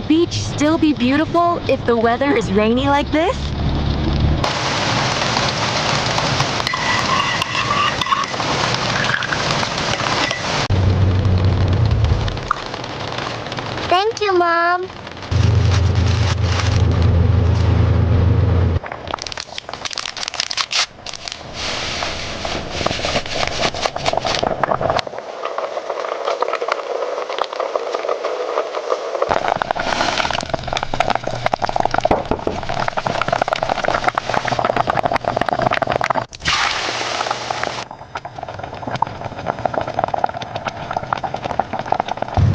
beach still be beautiful if the weather is rainy like this? Thank you, Mom.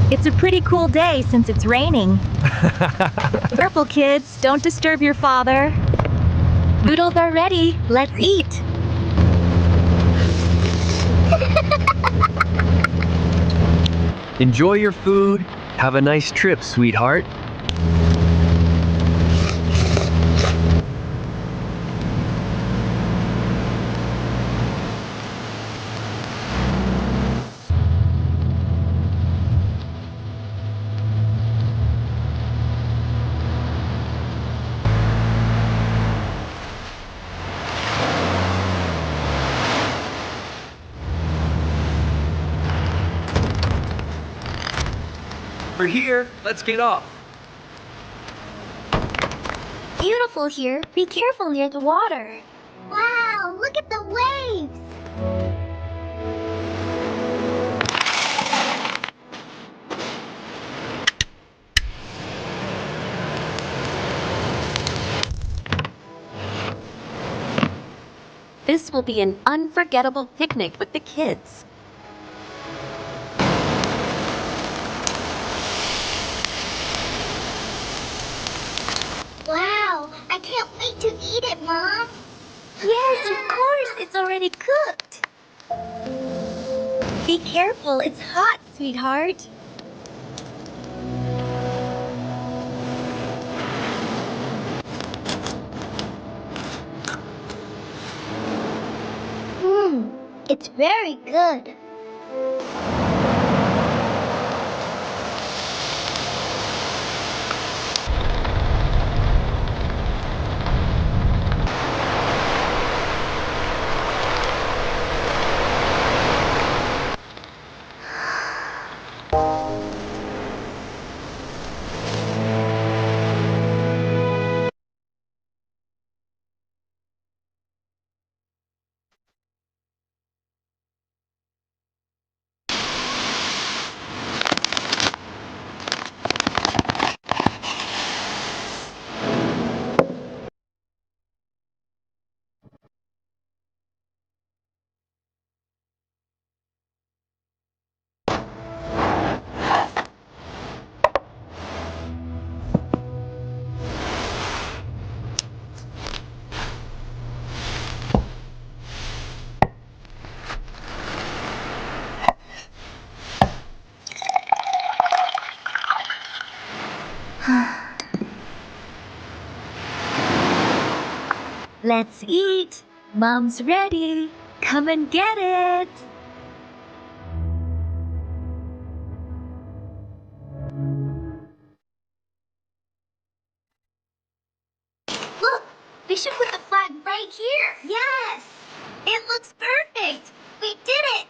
It's a pretty cool day since it's raining. Careful, kids. Don't disturb your father. Noodles are ready. Let's eat. Enjoy your food. Have a nice trip, sweetheart. We're here. Let's get off. Beautiful here. Be careful near the water. Wow, look at the waves. This will be an unforgettable picnic with the kids. Wow, I can't wait to eat it, Mom. Yes, of course. It's already cooked. Be careful. It's hot, sweetheart. It's very good. Let's eat. Mom's ready. Come and get it. Look, we should put the flag right here. Yes. It looks perfect. We did it.